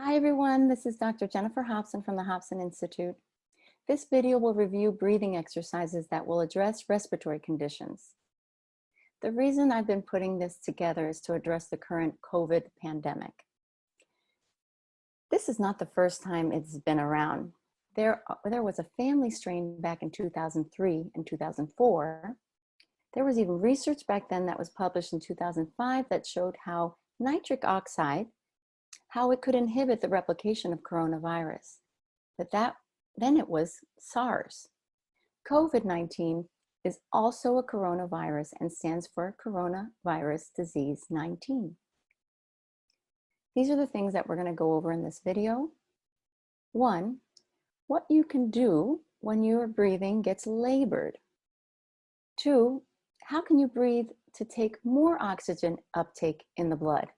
Hi everyone, this is Dr. Jennifer Hobson from the Hobson Institute. This video will review breathing exercises that will address respiratory conditions. The reason I've been putting this together is to address the current COVID pandemic. This is not the first time it's been around. There was a family strain back in 2003 and 2004. There was even research back then that was published in 2005 that showed how nitric oxide, how it could inhibit the replication of coronavirus. But then it was SARS. COVID-19 is also a coronavirus and stands for coronavirus disease 19. These are the things that we're going to go over in this video. 1, what you can do when your breathing gets labored. 2, how can you breathe to take more oxygen uptake in the blood?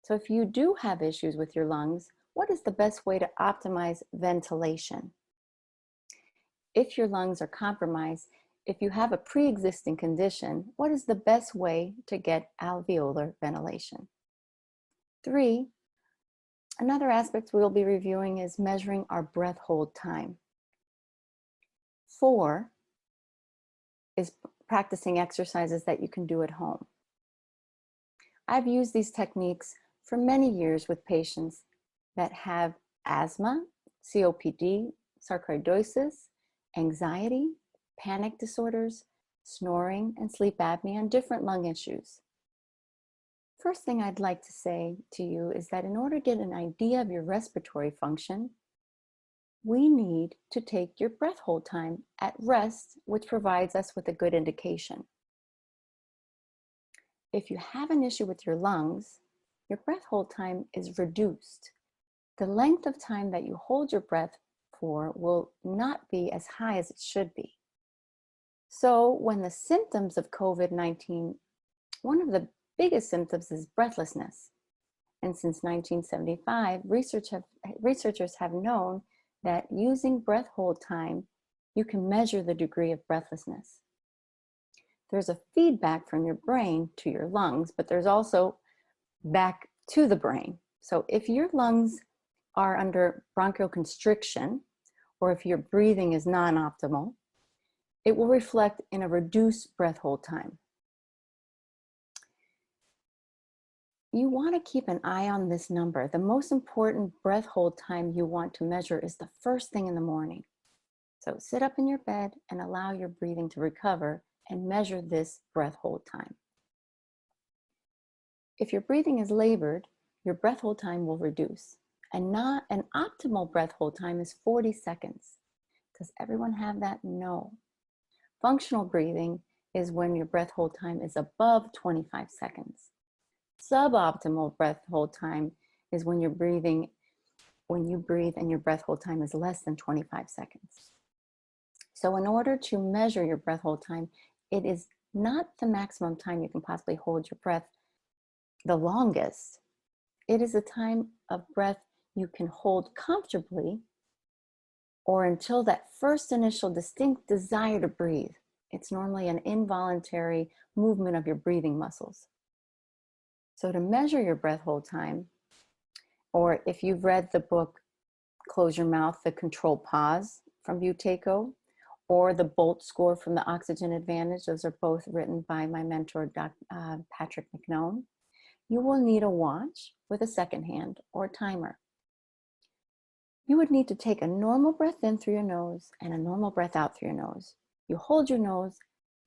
So if you do have issues with your lungs, what is the best way to optimize ventilation? If your lungs are compromised, if you have a pre-existing condition, what is the best way to get alveolar ventilation? 3, another aspect we'll be reviewing is measuring our breath hold time. 4 is practicing exercises that you can do at home. I've used these techniques for many years with patients that have asthma, COPD, sarcoidosis, anxiety, panic disorders, snoring, and sleep apnea, and different lung issues. First thing I'd like to say to you is that in order to get an idea of your respiratory function, we need to take your breath hold time at rest, which provides us with a good indication. If you have an issue with your lungs, your breath hold time is reduced. The length of time that you hold your breath for will not be as high as it should be. So when the symptoms of COVID-19, one of the biggest symptoms is breathlessness. And since 1975, researchers have known that using breath hold time, you can measure the degree of breathlessness. There's a feedback from your brain to your lungs, but there's also back to the brain. So if your lungs are under bronchial constriction, or if your breathing is non-optimal, it will reflect in a reduced breath hold time. You want to keep an eye on this number. The most important breath hold time you want to measure is the first thing in the morning. So sit up in your bed and allow your breathing to recover and measure this breath hold time. If your breathing is labored, your breath hold time will reduce. And not an optimal breath hold time is 40 seconds. Does everyone have that? No. Functional breathing is when your breath hold time is above 25 seconds. Suboptimal breath hold time is when you breathe and your breath hold time is less than 25 seconds. So in order to measure your breath hold time, it is not the maximum time you can possibly hold your breath the longest. It is a time of breath you can hold comfortably or until that first initial distinct desire to breathe. It's normally an involuntary movement of your breathing muscles. So to measure your breath hold time, or if you've read the book Close Your Mouth, The Controlled Pause from Myotape, or the BOLT score from the Oxygen Advantage, those are both written by my mentor, Patrick McNone, you will need a watch with a second hand or timer. You would need to take a normal breath in through your nose and a normal breath out through your nose. You hold your nose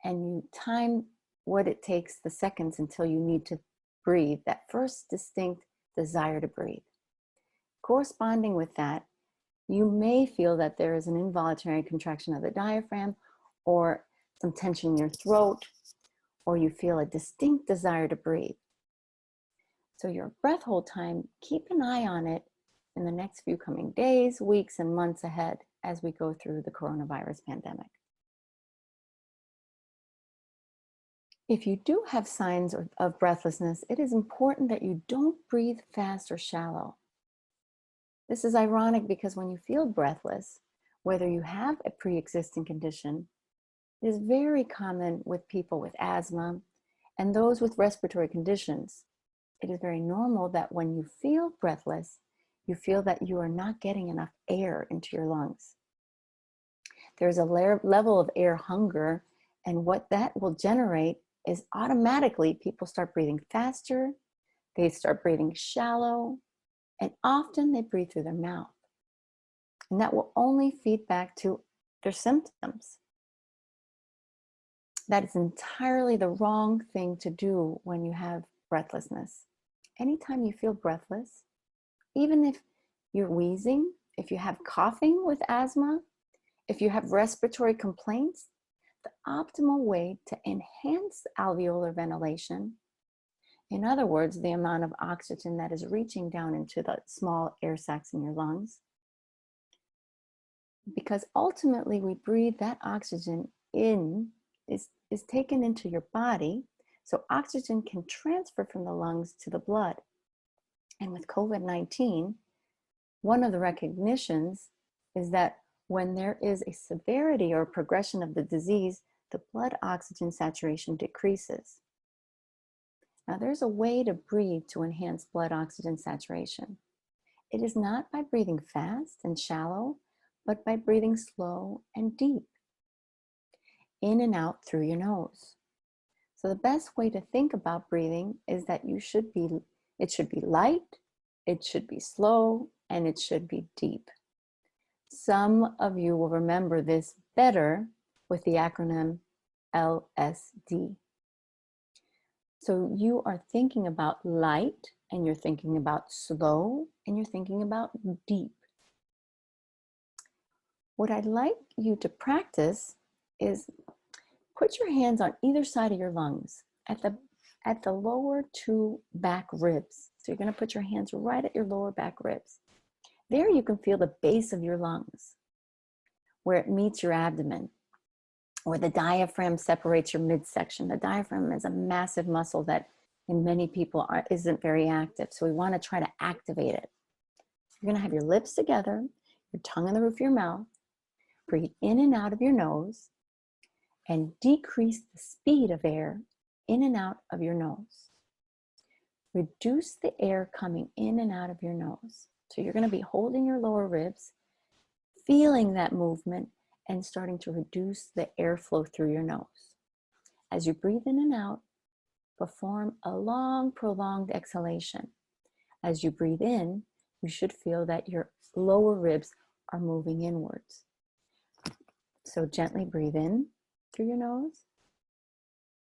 and you time what it takes, the seconds until you need to breathe, that first distinct desire to breathe. Corresponding with that, you may feel that there is an involuntary contraction of the diaphragm or some tension in your throat, or you feel a distinct desire to breathe. So your breath hold time, keep an eye on it in the next few coming days, weeks, and months ahead as we go through the coronavirus pandemic. If you do have signs of breathlessness, it is important that you don't breathe fast or shallow. This is ironic because when you feel breathless, whether you have a pre-existing condition, it is very common with people with asthma and those with respiratory conditions. It is very normal that when you feel breathless, You feel that you are not getting enough air into your lungs. There's a level of air hunger, and what that will generate is automatically people start breathing faster, they start breathing shallow, and often they breathe through their mouth. And that will only feed back to their symptoms. That is entirely the wrong thing to do when you have breathlessness. Anytime you feel breathless, even if you're wheezing, if you have coughing with asthma, if you have respiratory complaints, the optimal way to enhance alveolar ventilation, in other words, the amount of oxygen that is reaching down into the small air sacs in your lungs, because ultimately we breathe that oxygen in, is taken into your body, so oxygen can transfer from the lungs to the blood. And with COVID-19, one of the recognitions is that when there is a severity or progression of the disease, the blood oxygen saturation decreases. Now, there's a way to breathe to enhance blood oxygen saturation. It is not by breathing fast and shallow, but by breathing slow and deep, in and out through your nose. So the best way to think about breathing is that it should be light, it should be slow, and it should be deep. Some of you will remember this better with the acronym LSD. So you are thinking about light, and you're thinking about slow, and you're thinking about deep. What I'd like you to practice is put your hands on either side of your lungs at the lower two back ribs. So you're going to put your hands right at your lower back ribs. There you can feel the base of your lungs, where it meets your abdomen, where the diaphragm separates your midsection. The diaphragm is a massive muscle that in many people isn't very active. So we want to try to activate it. You're going to have your lips together, your tongue on the roof of your mouth. Breathe in and out of your nose and decrease the speed of air in and out of your nose. Reduce the air coming in and out of your nose. So you're going to be holding your lower ribs, feeling that movement, and starting to reduce the airflow through your nose. As you breathe in and out, perform a long, prolonged exhalation. As you breathe in, you should feel that your lower ribs are moving inwards. So gently breathe in through your nose.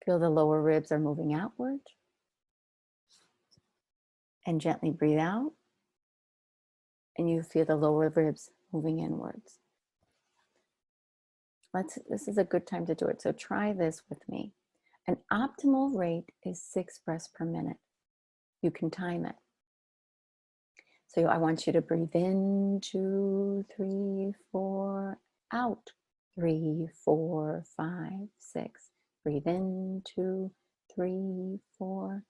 Feel the lower ribs are moving outward. And gently breathe out. And you feel the lower ribs moving inwards. This is a good time to do it. So try this with me. An optimal rate is 6 breaths per minute. You can time it. So I want you to breathe in, 2, 3, 4, out, 3, 4, 5, 6. Breathe in, 2, 3, 4,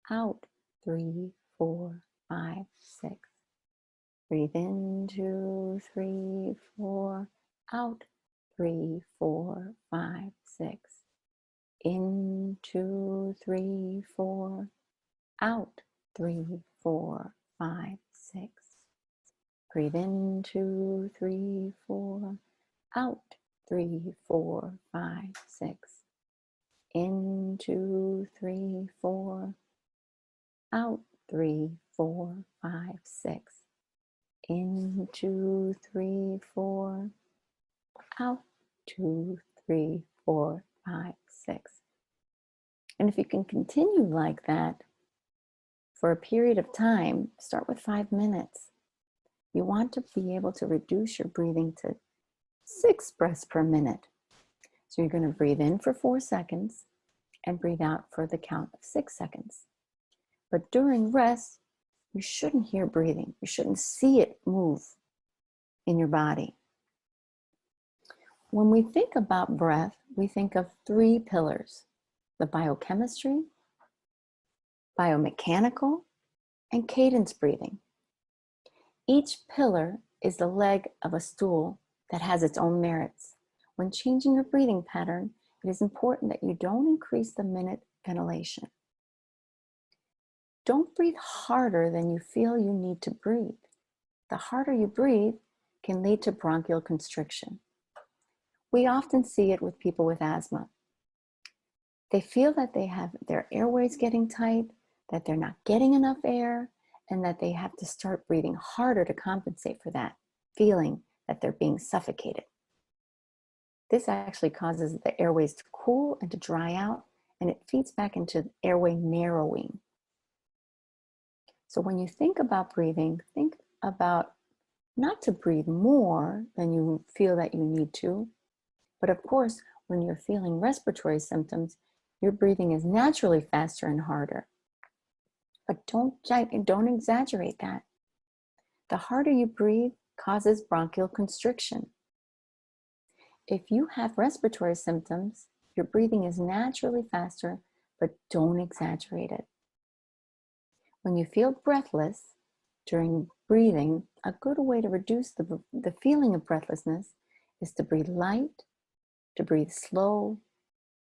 out, 3, 4, 5, 6. Breathe in, 2, 3, 4, out, 3, 4, 5, 6. In, 2, 3, 4, out, 3, 4, 5, 6. Breathe in, 2, 3, 4, out, 3, 4, 5, 6. In, 2, 3, 4, out, 3, 4, 5, 6. In, 2, 3, 4, out, 2, 3, 4, 5, 6. And if you can continue like that for a period of time, start with 5 minutes. You want to be able to reduce your breathing to 6 breaths per minute. So you're going to breathe in for 4 seconds and breathe out for the count of 6 seconds. But during rest, you shouldn't hear breathing. You shouldn't see it move in your body. When we think about breath, we think of 3 pillars: the biochemistry, biomechanical, and cadence breathing. Each pillar is the leg of a stool that has its own merits. When changing your breathing pattern, it is important that you don't increase the minute ventilation. Don't breathe harder than you feel you need to breathe. The harder you breathe can lead to bronchial constriction. We often see it with people with asthma. They feel that they have their airways getting tight, that they're not getting enough air, and that they have to start breathing harder to compensate for that feeling that they're being suffocated. This actually causes the airways to cool and to dry out, and it feeds back into airway narrowing. So when you think about breathing, think about not to breathe more than you feel that you need to, but of course, when you're feeling respiratory symptoms, your breathing is naturally faster and harder. But don't exaggerate that. The harder you breathe causes bronchial constriction. If you have respiratory symptoms, your breathing is naturally faster, but don't exaggerate it. When you feel breathless during breathing, a good way to reduce the feeling of breathlessness is to breathe light, to breathe slow,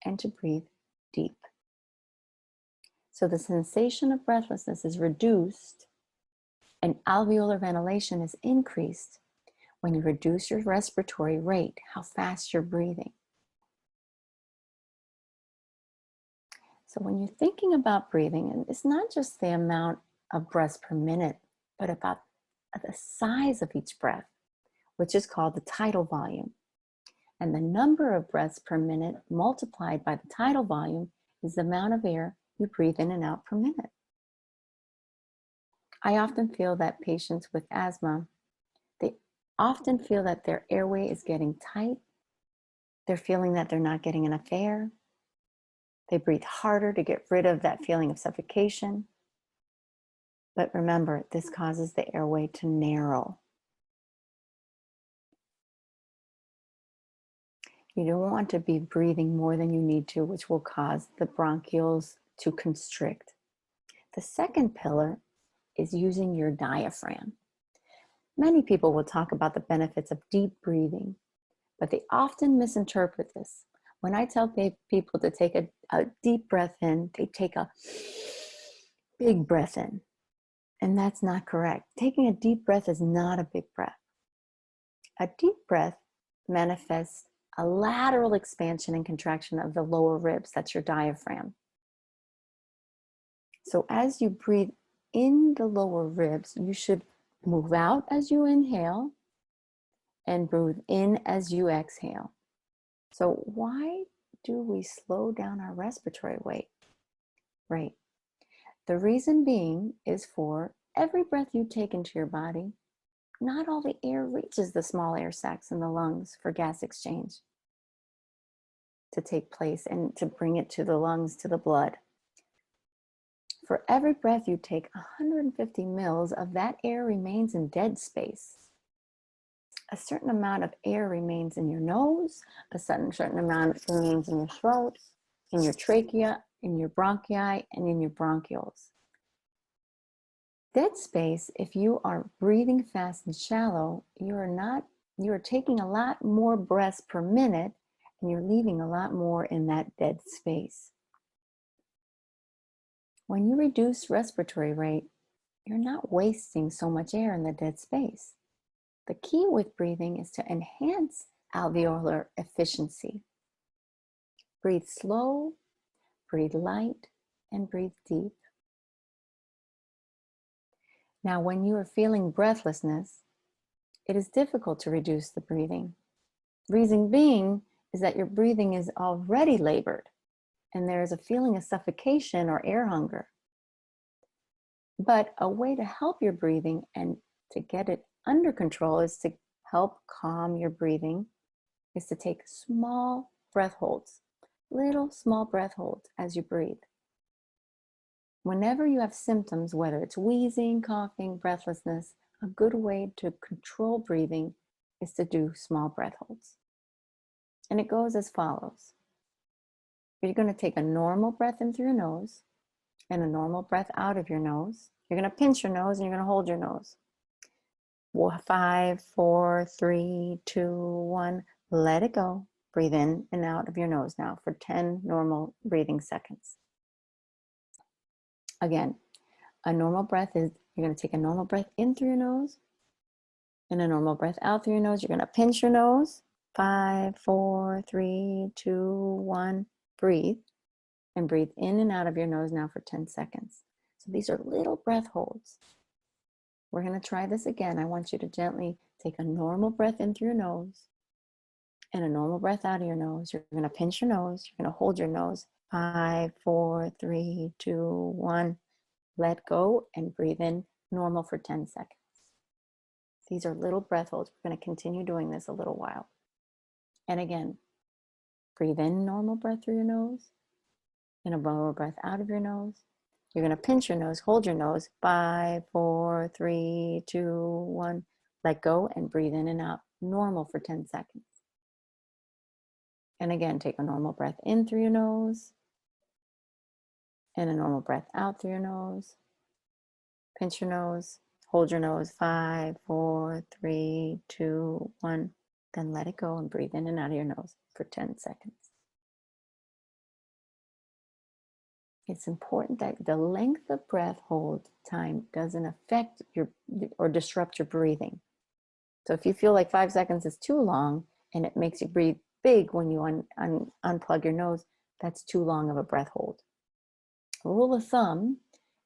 and to breathe deep. So the sensation of breathlessness is reduced and alveolar ventilation is increased when you reduce your respiratory rate, how fast you're breathing. So when you're thinking about breathing, and it's not just the amount of breaths per minute, but about the size of each breath, which is called the tidal volume. And the number of breaths per minute multiplied by the tidal volume is the amount of air you breathe in and out per minute. I often feel that patients with asthma, they often feel that their airway is getting tight. They're feeling that they're not getting enough air. They breathe harder to get rid of that feeling of suffocation. But remember, this causes the airway to narrow. You don't want to be breathing more than you need to, which will cause the bronchioles to constrict. The second pillar is using your diaphragm. Many people will talk about the benefits of deep breathing, but they often misinterpret this. When I tell people to take a deep breath in, they take a big breath in, and that's not correct. Taking a deep breath is not a big breath. A deep breath manifests a lateral expansion and contraction of the lower ribs, that's your diaphragm. So as you breathe in the lower ribs, you should move out as you inhale and breathe in as you exhale. So why do we slow down our respiratory rate? The reason being is for every breath you take into your body, not all the air reaches the small air sacs in the lungs for gas exchange to take place and to bring it to the lungs, to the blood. For every breath you take, 150 mils of that air remains in dead space. A certain amount of air remains in your nose, a certain amount remains in your throat, in your trachea, in your bronchi, and in your bronchioles. Dead space, if you are breathing fast and shallow, you are taking a lot more breaths per minute, and you're leaving a lot more in that dead space. When you reduce respiratory rate, you're not wasting so much air in the dead space. The key with breathing is to enhance alveolar efficiency. Breathe slow, breathe light, and breathe deep. Now, when you are feeling breathlessness, it is difficult to reduce the breathing. Reason being is that your breathing is already labored and there is a feeling of suffocation or air hunger. But a way to help your breathing and to get it under control is to help calm your breathing, is to take small breath holds, little small breath holds as you breathe. Whenever you have symptoms, whether it's wheezing, coughing, breathlessness, a good way to control breathing is to do small breath holds. And it goes as follows. You're going to take a normal breath in through your nose and a normal breath out of your nose. You're going to pinch your nose and you're going to hold your nose. 5, 4, 3, 2, 1. Let it go. Breathe in and out of your nose now for 10 normal breathing seconds. Again, a normal breath is, you're going to take a normal breath in through your nose And a normal breath out through your nose. You're going to pinch your nose. 5, 4, 3, 2, 1. Breathe. And breathe in and out of your nose now for 10 seconds. So these are little breath holds. We're going to try this again. I want you to gently take a normal breath in through your nose and a normal breath out of your nose. You're going to pinch your nose. You're going to hold your nose. 5, 4, 3, 2, 1. Let go and breathe in normal for 10 seconds. These are little breath holds. We're going to continue doing this a little while. And again, breathe in normal breath through your nose and a normal breath out of your nose. You're going to pinch your nose, hold your nose. 5, 4, 3, 2, 1. Let go and breathe in and out normal for 10 seconds. And again, take a normal breath in through your nose and a normal breath out through your nose. Pinch your nose, hold your nose. 5, 4, 3, 2, 1. Then let it go and breathe in and out of your nose for 10 seconds. It's important that the length of breath hold time doesn't affect your or disrupt your breathing. So if you feel like 5 seconds is too long and it makes you breathe big when you unplug your nose, that's too long of a breath hold. A rule of thumb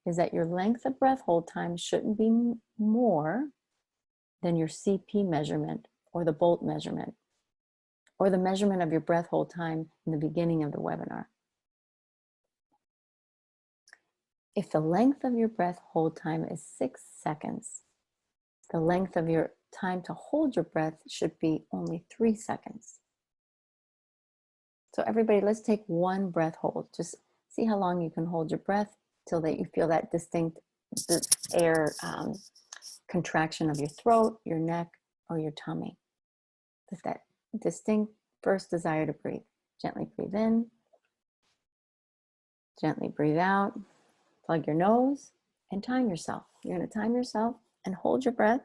is that your length of breath hold time shouldn't be more than your CP measurement or the Bolt measurement or the measurement of your breath hold time in the beginning of the webinar. If the length of your breath hold time is 6 seconds, the length of your time to hold your breath should be only 3 seconds. So everybody, let's take one breath hold. Just see how long you can hold your breath till that you feel that distinct air contraction of your throat, your neck, or your tummy. Just that distinct first desire to breathe. Gently breathe in, gently breathe out. Plug your nose and time yourself. You're going to time yourself and hold your breath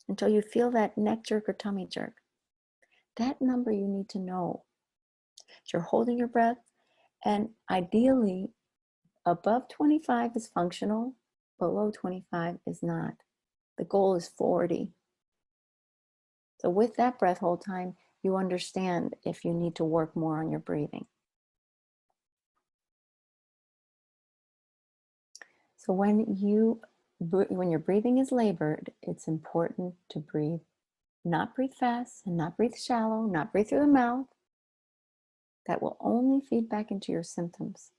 until you feel that neck jerk or tummy jerk. That number you need to know. You're holding your breath, and ideally above 25 is functional, below 25 is not. The goal is 40. So with that breath hold time, you understand if you need to work more on your breathing. So when your breathing is labored, it's important to breathe. Not breathe fast and not breathe shallow, not breathe through the mouth. That will only feed back into your symptoms.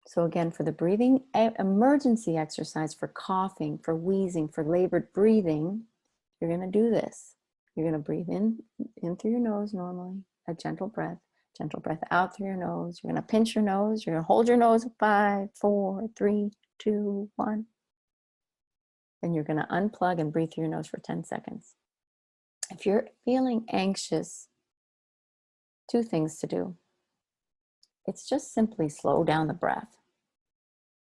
So again, for the breathing emergency exercise, for coughing, for wheezing, for labored breathing, you're going to do this. You're going to breathe in through your nose normally, a gentle breath out through your nose. You're going to pinch your nose. You're going to hold your nose. 5, 4, 3, 2, 1. Then you're going to unplug and breathe through your nose for 10 seconds. If you're feeling anxious, 2 things to do. It's just simply slow down the breath.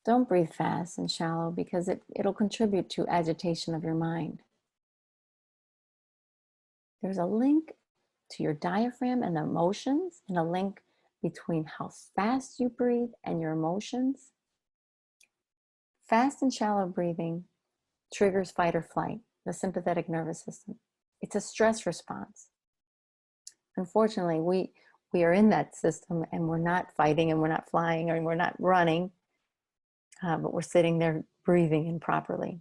Don't breathe fast and shallow because it'll contribute to agitation of your mind. There's a link to your diaphragm and the emotions, and a link between how fast you breathe and your emotions. Fast and shallow breathing triggers fight or flight, the sympathetic nervous system. It's a stress response. Unfortunately, we are in that system and we're not fighting and we're not flying and we're not running, but we're sitting there breathing improperly.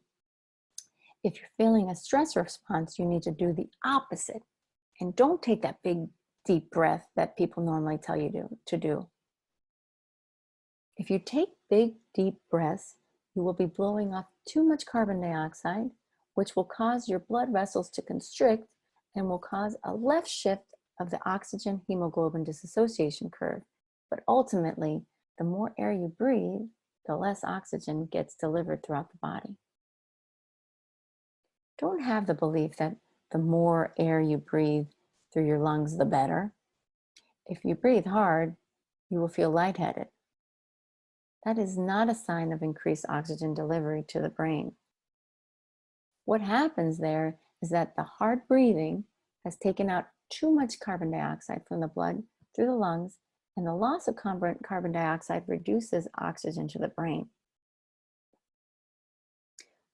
If you're feeling a stress response, you need to do the opposite. And don't take that big, deep breath that people normally tell you to do. If you take big, deep breaths, you will be blowing off too much carbon dioxide, which will cause your blood vessels to constrict and will cause a left shift of the oxygen hemoglobin dissociation curve. But ultimately, the more air you breathe, the less oxygen gets delivered throughout the body. Don't have the belief that the more air you breathe through your lungs, the better. If you breathe hard, you will feel lightheaded. That is not a sign of increased oxygen delivery to the brain. What happens there is that the hard breathing has taken out too much carbon dioxide from the blood through the lungs, and the loss of carbon dioxide reduces oxygen to the brain.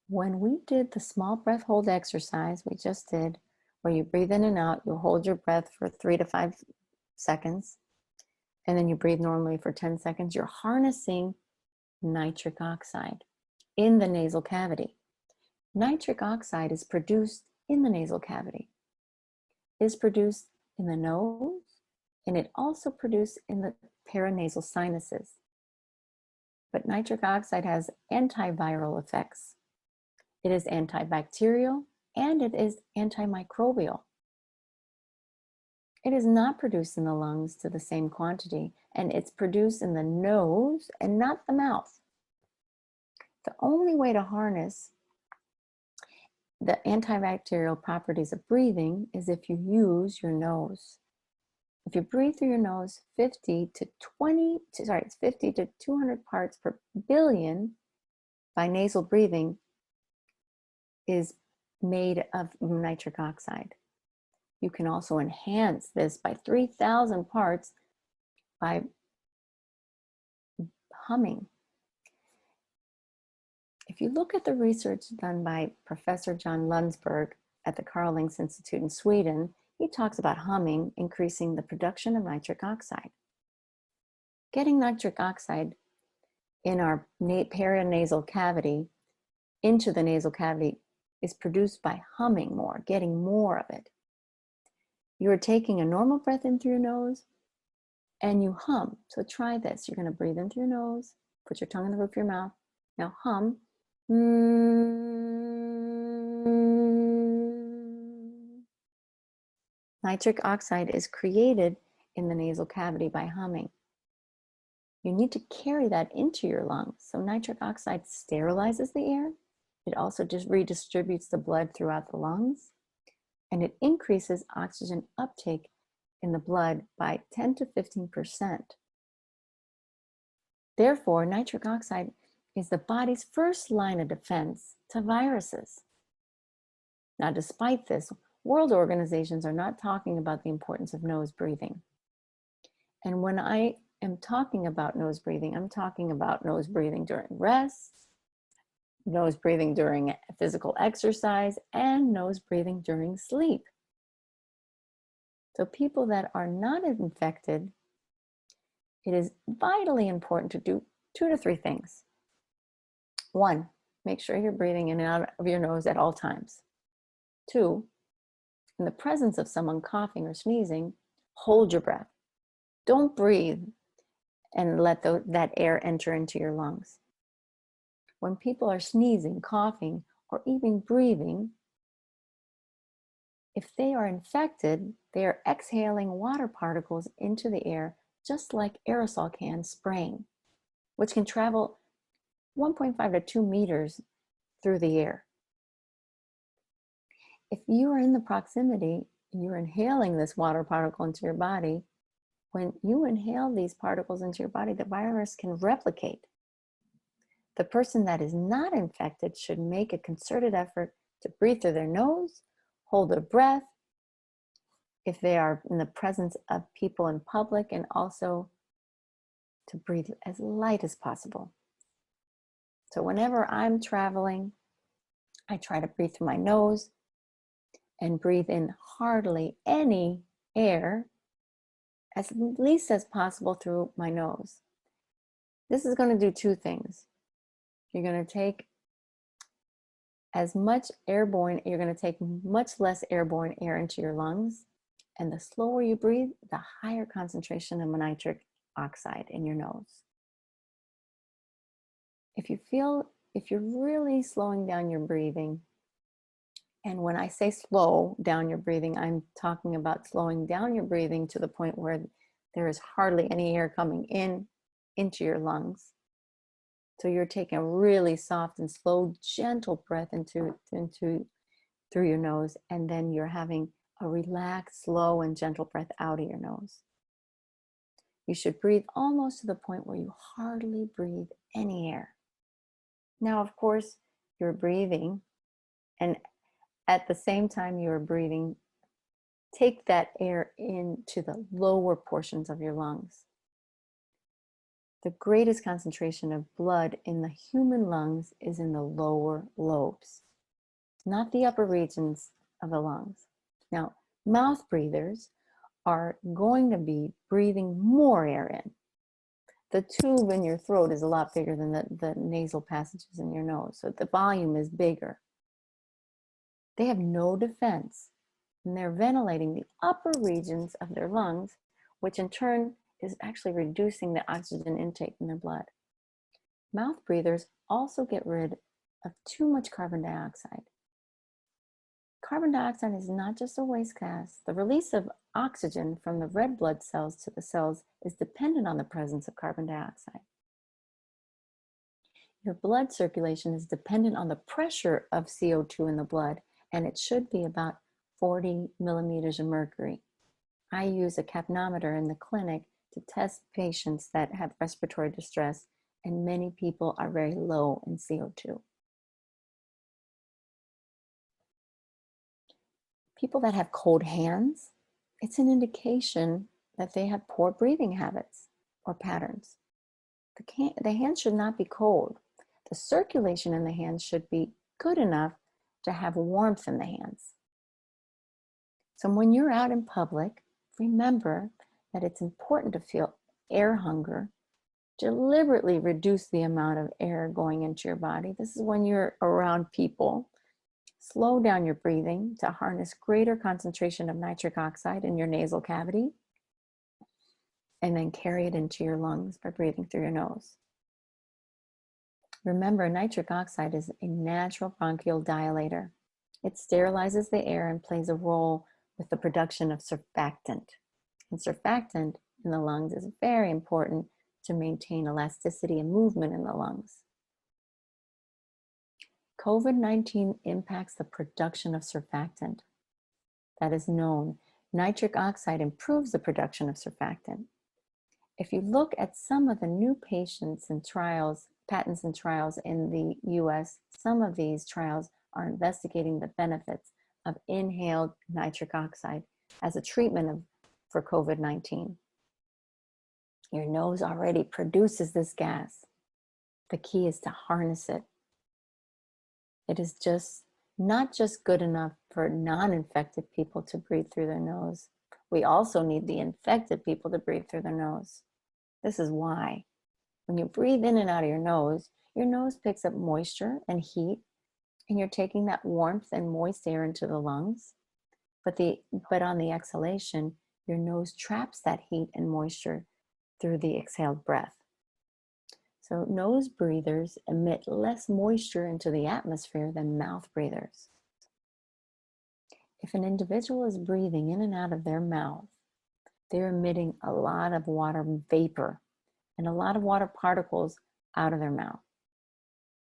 When we did the small breath hold exercise we just did, where you breathe in and out, you hold your breath for 3 to 5 seconds, and then you breathe normally for 10 seconds, you're harnessing nitric oxide in the nasal cavity. Nitric oxide is produced in the nasal cavity. It is produced in the nose, and it also produced in the paranasal sinuses. But nitric oxide has antiviral effects. It is antibacterial and it is antimicrobial. It is not produced in the lungs to the same quantity, and it's produced in the nose and not the mouth. The only way to harness the antibacterial properties of breathing is if you use your nose. If you breathe through your nose, 50 to 200 parts per billion by nasal breathing is made of nitric oxide. You can also enhance this by 3,000 parts by humming. If you look at the research done by Professor John Lundsberg at the Carl Links Institute in Sweden, he talks about humming increasing the production of nitric oxide. Getting nitric oxide in our paranasal cavity into the nasal cavity is produced by humming more, getting more of it. You're taking a normal breath in through your nose and you hum. So try this. You're going to breathe in through your nose, put your tongue in the roof of your mouth. Now hum. Nitric oxide is created in the nasal cavity by humming. You need to carry that into your lungs. So nitric oxide sterilizes the air. It also just redistributes the blood throughout the lungs, and it increases oxygen uptake in the blood by 10 to 15%. Therefore, nitric oxide is the body's first line of defense to viruses. Now, despite this, world organizations are not talking about the importance of nose breathing. And when I am talking about nose breathing, I'm talking about nose breathing during rest, nose breathing during physical exercise, and nose breathing during sleep. So people that are not infected, it is vitally important to do 2 to 3 things. 1, make sure you're breathing in and out of your nose at all times. 2, in the presence of someone coughing or sneezing, hold your breath. Don't breathe and let that air enter into your lungs. When people are sneezing, coughing, or even breathing, if they are infected, they are exhaling water particles into the air, just like aerosol cans spraying, which can travel 1.5 to 2 meters through the air. If you are in the proximity, you're inhaling this water particle into your body, when you inhale these particles into your body, the virus can replicate. The person that is not infected should make a concerted effort to breathe through their nose, hold their breath if they are in the presence of people in public, and also to breathe as light as possible. So whenever I'm traveling, I try to breathe through my nose and breathe in hardly any air, as least as possible through my nose. This is going to do 2 things. You're going to take much less airborne air into your lungs, and the slower you breathe, the higher concentration of nitric oxide in your nose. If you're really slowing down your breathing, and when I say slow down your breathing, I'm talking about slowing down your breathing to the point where there is hardly any air coming into your lungs. So you're taking a really soft and slow, gentle breath through your nose, and then you're having a relaxed, slow, and gentle breath out of your nose. You should breathe almost to the point where you hardly breathe any air. Now, of course, you're breathing, and at the same time you're breathing, take that air into the lower portions of your lungs. The greatest concentration of blood in the human lungs is in the lower lobes, not the upper regions of the lungs. Now, mouth breathers are going to be breathing more air in. The tube in your throat is a lot bigger than the nasal passages in your nose, so the volume is bigger. They have no defense, and they're ventilating the upper regions of their lungs, which in turn is actually reducing the oxygen intake in their blood. Mouth breathers also get rid of too much carbon dioxide. Carbon dioxide is not just a waste gas. The release of oxygen from the red blood cells to the cells is dependent on the presence of carbon dioxide. Your blood circulation is dependent on the pressure of CO2 in the blood, and it should be about 40 millimeters of mercury. I use a capnometer in the clinic to test patients that have respiratory distress, and many people are very low in CO2. People that have cold hands, it's an indication that they have poor breathing habits or patterns. The hands should not be cold. The circulation in the hands should be good enough to have warmth in the hands. So when you're out in public, remember that it's important to feel air hunger. Deliberately reduce the amount of air going into your body. This is when you're around people. Slow down your breathing to harness greater concentration of nitric oxide in your nasal cavity, and then carry it into your lungs by breathing through your nose. Remember, nitric oxide is a natural bronchial dilator. It sterilizes the air and plays a role with the production of surfactant. And surfactant in the lungs is very important to maintain elasticity and movement in the lungs. COVID-19 impacts the production of surfactant. That is known. Nitric oxide improves the production of surfactant. If you look at some of the new patents and trials in the US, some of these trials are investigating the benefits of inhaled nitric oxide as a treatment for COVID-19. Your nose already produces this gas. The key is to harness it. It is not just good enough for non-infected people to breathe through their nose. We also need the infected people to breathe through their nose. This is why. When you breathe in and out of your nose picks up moisture and heat, and you're taking that warmth and moist air into the lungs. But on the exhalation, your nose traps that heat and moisture through the exhaled breath. So nose breathers emit less moisture into the atmosphere than mouth breathers. If an individual is breathing in and out of their mouth, they're emitting a lot of water vapor and a lot of water particles out of their mouth.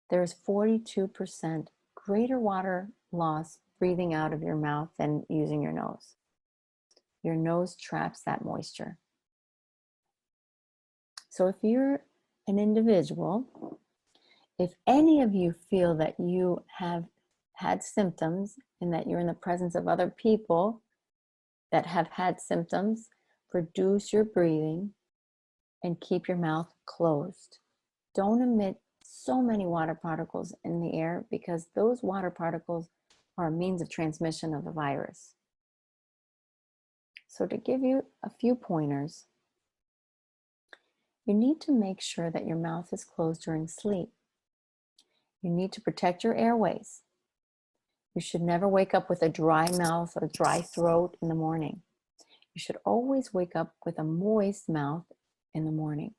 There is 42% greater water loss breathing out of your mouth than using your nose. Your nose traps that moisture. So if you're an individual, if any of you feel that you have had symptoms and that you're in the presence of other people that have had symptoms, reduce your breathing and keep your mouth closed. Don't emit so many water particles in the air, because those water particles are a means of transmission of the virus. So to give you a few pointers, you need to make sure that your mouth is closed during sleep. You need to protect your airways. You should never wake up with a dry mouth or dry throat in the morning. You should always wake up with a moist mouth in the morning.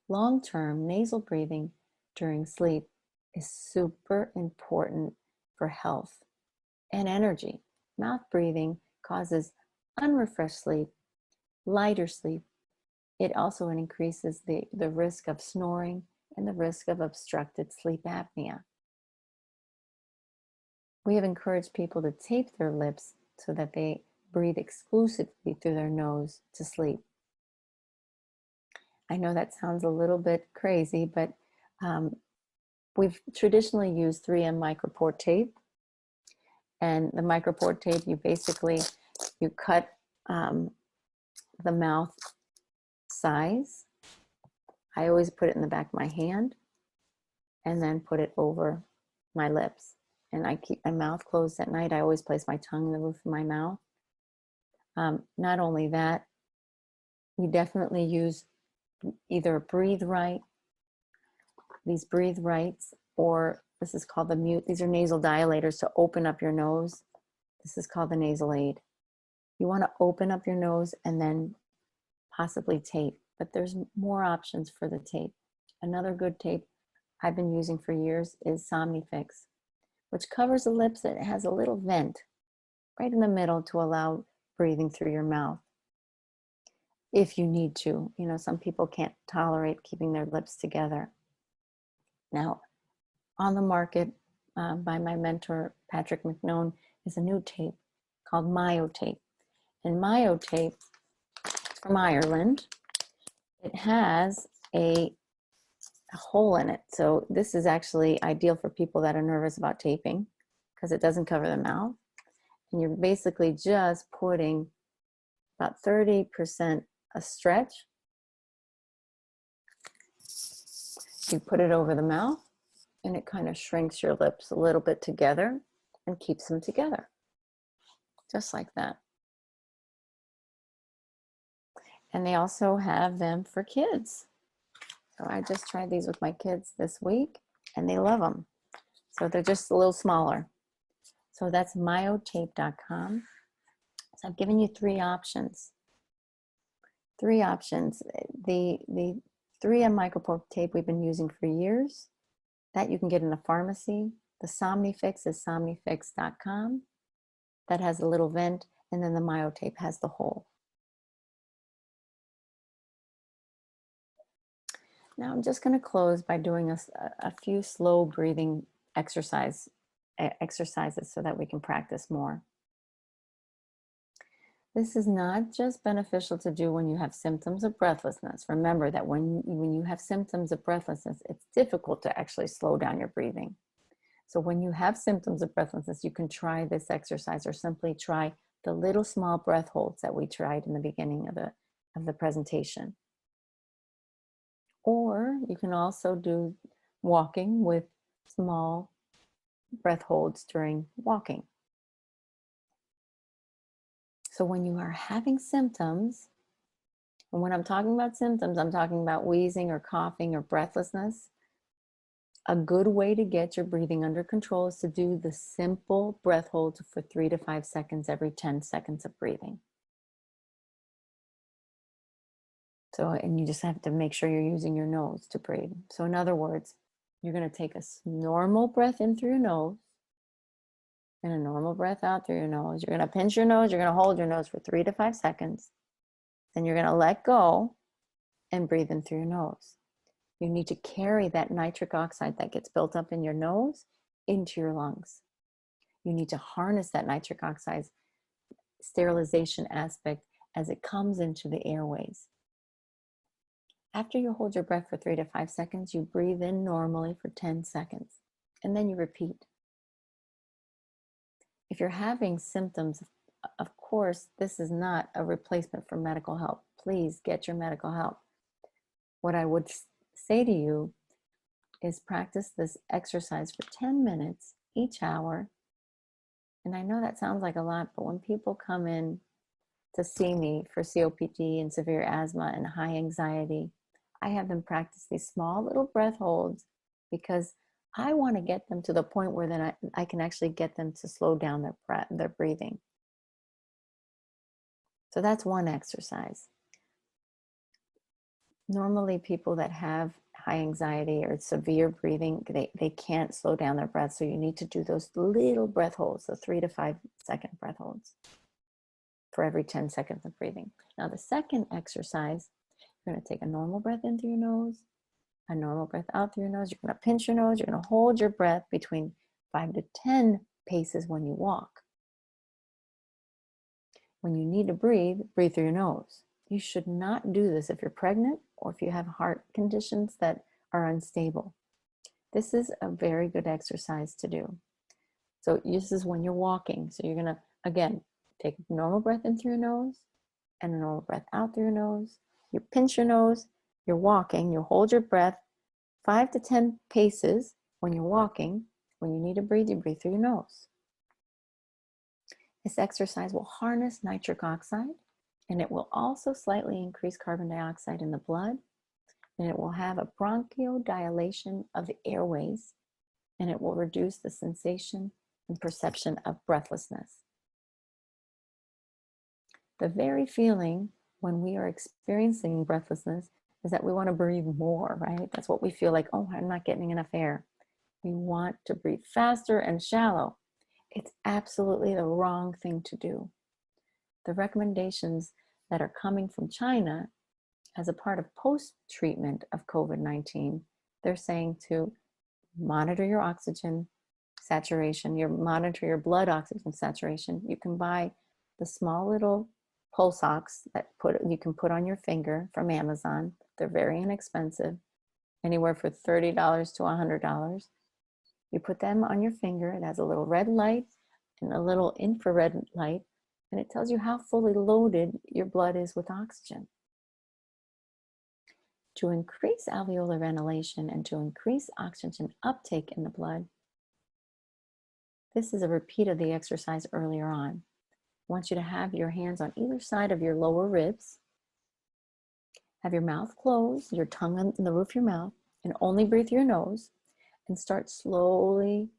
Long-term nasal breathing during sleep is super important for health and energy. Mouth breathing causes unrefreshed sleep, lighter sleep. It also increases the risk of snoring and the risk of obstructed sleep apnea. We have encouraged people to tape their lips so that they breathe exclusively through their nose to sleep. I know that sounds a little bit crazy, but we've traditionally used 3M micropore tape. And the micropore tape, you cut the mouth size I always put it in the back of my hand and then put it over my lips. And I keep my mouth closed at night. I always place my tongue in the roof of my mouth. Not only that, we definitely use either Breathe Right, these Breathe Rights, or this is called the Mute. These are nasal dilators to open up your nose. This is called the Nasal Aid. You want to open up your nose and then possibly tape, but there's more options for the tape. Another good tape I've been using for years is Somnifix, which covers the lips. It has a little vent right in the middle to allow breathing through your mouth. If you need to, you know, some people can't tolerate keeping their lips together. Now, on the market by my mentor, Patrick McNone, is a new tape called Myotape. And Myotape from Ireland, it has a hole in it. So this is actually ideal for people that are nervous about taping because it doesn't cover the mouth. And you're basically just putting about 30% a stretch. You put it over the mouth and it kind of shrinks your lips a little bit together and keeps them together. Just like that. And they also have them for kids. So I just tried these with my kids this week and they love them. So they're just a little smaller. So that's myotape.com. So I've given you three options. Three options. The 3M micropore tape we've been using for years. That you can get in a pharmacy. The Somnifix is somnifix.com. That has a little vent, and then the Myotape has the hole. Now I'm just going to close by doing a few slow breathing exercises so that we can practice more. This is not just beneficial to do when you have symptoms of breathlessness. Remember that when you have symptoms of breathlessness, it's difficult to actually slow down your breathing. So when you have symptoms of breathlessness, you can try this exercise or simply try the little small breath holds that we tried in the beginning of the presentation. Or you can also do walking with small breath holds during walking. So when you are having symptoms, and when I'm talking about symptoms, I'm talking about wheezing or coughing or breathlessness, a good way to get your breathing under control is to do the simple breath holds for 3 to 5 seconds every 10 seconds of breathing. So, and you just have to make sure you're using your nose to breathe. So in other words, you're going to take a normal breath in through your nose and a normal breath out through your nose. You're going to pinch your nose. You're going to hold your nose for 3 to 5 seconds. Then you're going to let go and breathe in through your nose. You need to carry that nitric oxide that gets built up in your nose into your lungs. You need to harness that nitric oxide sterilization aspect as it comes into the airways. After you hold your breath for 3 to 5 seconds, you breathe in normally for 10 seconds, and then you repeat. If you're having symptoms, of course, this is not a replacement for medical help. Please get your medical help. What I would say to you is practice this exercise for 10 minutes each hour. And I know that sounds like a lot, but when people come in to see me for COPD and severe asthma and high anxiety, I have them practice these small little breath holds because I want to get them to the point where then I can actually get them to slow down their breathing. So that's one exercise. Normally people that have high anxiety or severe breathing, they can't slow down their breath. So you need to do those little breath holds, the 3 to 5 second breath holds for every 10 seconds of breathing. Now the second exercise, you're going to take a normal breath in through your nose, a normal breath out through your nose. You're going to pinch your nose. You're going to hold your breath between 5 to 10 paces when you walk. When you need to breathe, breathe through your nose. You should not do this if you're pregnant or if you have heart conditions that are unstable. This is a very good exercise to do. So this is when you're walking. So you're going to, again, take a normal breath in through your nose and a normal breath out through your nose. You pinch your nose you're walking, you hold your breath 5 to 10 paces when you're walking. When you need to breathe, you breathe through your nose. This exercise will harness nitric oxide, and it will also slightly increase carbon dioxide in the blood, and it will have a bronchodilation of the airways, and it will reduce the sensation and perception of breathlessness. The very feeling when we are experiencing breathlessness is that we want to breathe more, right? That's what we feel like, oh, I'm not getting enough air. We want to breathe faster and shallow. It's absolutely the wrong thing to do. The recommendations that are coming from China as a part of post-treatment of COVID-19, they're saying to monitor your oxygen saturation, monitor your blood oxygen saturation. You can buy the small little pulse ox that you can put on your finger from Amazon. They're very inexpensive, anywhere from $30 to $100. You put them on your finger. It has a little red light and a little infrared light, and it tells you how fully loaded your blood is with oxygen. To increase alveolar ventilation and to increase oxygen uptake in the blood, this is a repeat of the exercise earlier on. I want you to have your hands on either side of your lower ribs. Have your mouth closed, your tongue on the roof of your mouth, and only breathe through your nose, and start slowly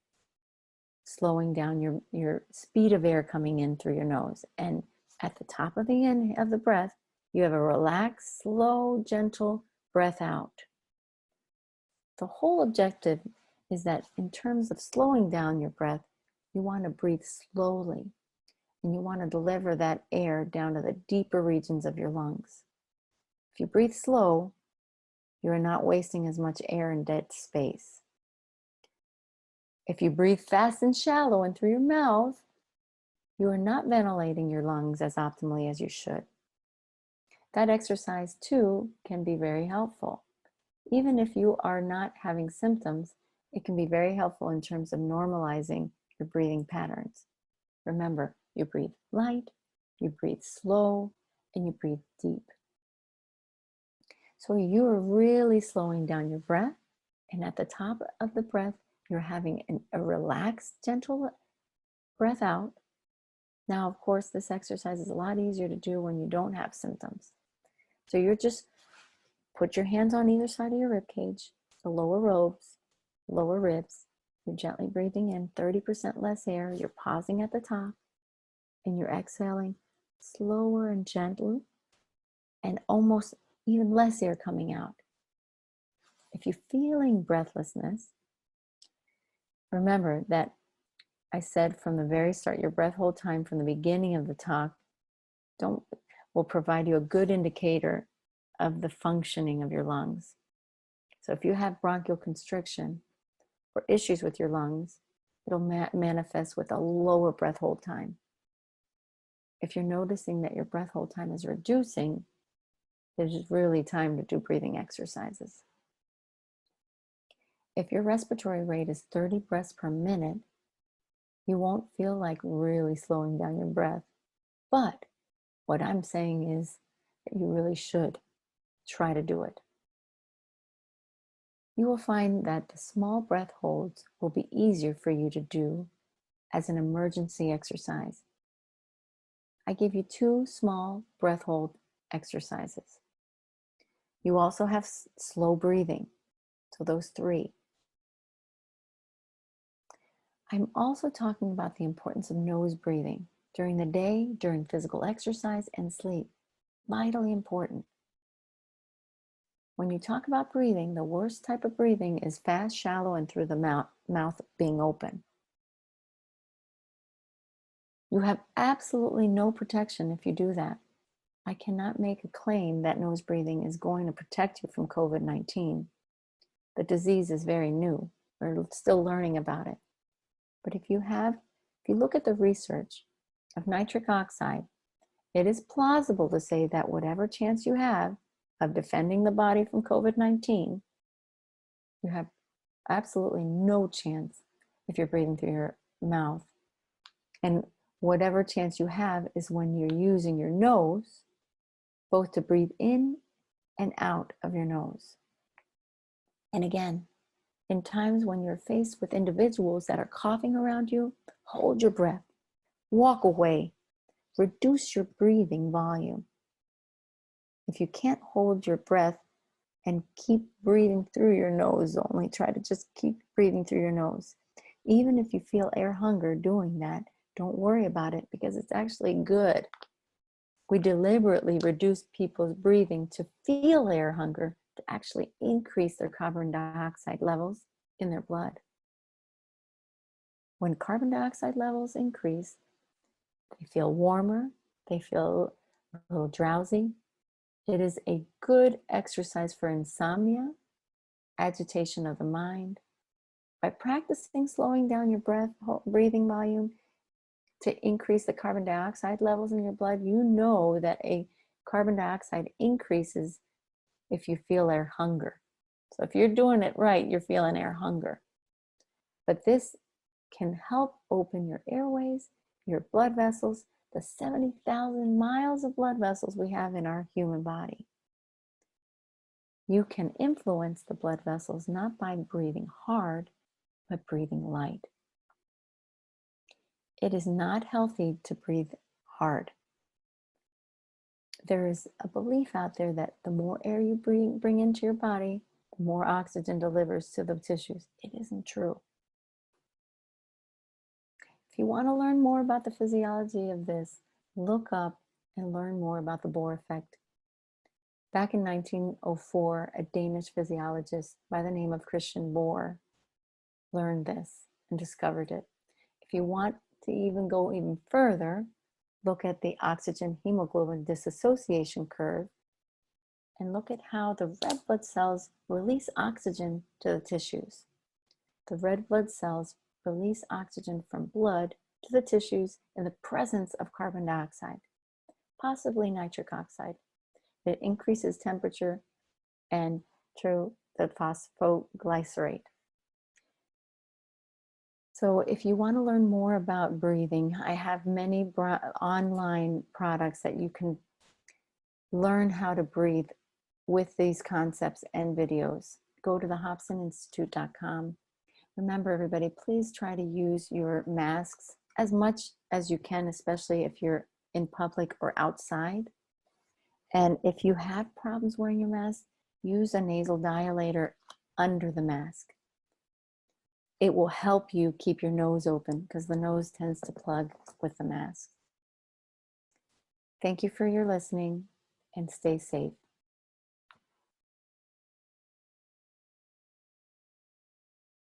slowing down your speed of air coming in through your nose. And at the top of the end of the breath, you have a relaxed, slow, gentle breath out. The whole objective is that in terms of slowing down your breath, you want to breathe slowly, and you want to deliver that air down to the deeper regions of your lungs. If you breathe slow, you are not wasting as much air in dead space. If you breathe fast and shallow and through your mouth, you are not ventilating your lungs as optimally as you should. That exercise too can be very helpful. Even if you are not having symptoms, it can be very helpful in terms of normalizing your breathing patterns. Remember, you breathe light, you breathe slow, and you breathe deep. So you are really slowing down your breath, and at the top of the breath, you're having a relaxed, gentle breath out. Now, of course, this exercise is a lot easier to do when you don't have symptoms. So you're just put your hands on either side of your rib cage, the lower ribs. You're gently breathing in 30% less air. You're pausing at the top, and you're exhaling slower and gently, and almost even less air coming out. If you're feeling breathlessness, remember that I said from the very start, your breath hold time from the beginning of the talk will provide you a good indicator of the functioning of your lungs. So if you have bronchial constriction or issues with your lungs, it'll manifest with a lower breath hold time. If you're noticing that your breath hold time is reducing, it's really time to do breathing exercises. If your respiratory rate is 30 breaths per minute, you won't feel like really slowing down your breath. But what I'm saying is that you really should try to do it. You will find that the small breath holds will be easier for you to do as an emergency exercise. I give you 2 small breath hold exercises. You also have slow breathing, so those 3. I'm also talking about the importance of nose breathing during the day, during physical exercise, and sleep. Vitally important. When you talk about breathing, the worst type of breathing is fast, shallow, and through the mouth being open. You have absolutely no protection if you do that. I cannot make a claim that nose breathing is going to protect you from COVID-19. The disease is very new. We're still learning about it. But if you look at the research of nitric oxide, it is plausible to say that whatever chance you have of defending the body from COVID-19, you have absolutely no chance if you're breathing through your mouth. And whatever chance you have is when you're using your nose, both to breathe in and out of your nose. And again, in times when you're faced with individuals that are coughing around you, hold your breath, walk away, reduce your breathing volume. If you can't hold your breath and keep breathing through your nose only, try to just keep breathing through your nose. Even if you feel air hunger doing that, don't worry about it because it's actually good. We deliberately reduce people's breathing to feel air hunger to actually increase their carbon dioxide levels in their blood. When carbon dioxide levels increase, they feel warmer, they feel a little drowsy. It is a good exercise for insomnia, agitation of the mind. By practicing slowing down your breathing volume to increase the carbon dioxide levels in your blood, you know that a carbon dioxide increases if you feel air hunger. So if you're doing it right, you're feeling air hunger. But this can help open your airways, your blood vessels, the 70,000 miles of blood vessels we have in our human body. You can influence the blood vessels not by breathing hard, but breathing light. It is not healthy to breathe hard. There is a belief out there that the more air you bring into your body, the more oxygen delivers to the tissues. It isn't true. If you want to learn more about the physiology of this, look up and learn more about the Bohr effect. Back in 1904, a Danish physiologist by the name of Christian Bohr learned this and discovered it. If you want to go even further, look at the oxygen hemoglobin dissociation curve and look at how the red blood cells release oxygen to the tissues. The red blood cells release oxygen from blood to the tissues in the presence of carbon dioxide, possibly nitric oxide. It increases temperature and through the phosphoglycerate. So if you want to learn more about breathing, I have many online products that you can learn how to breathe with these concepts and videos. Go to the HobsonInstitute.com. Remember, everybody, please try to use your masks as much as you can, especially if you're in public or outside. And if you have problems wearing your mask, use a nasal dilator under the mask. It will help you keep your nose open because the nose tends to plug with the mask. Thank you for your listening and stay safe.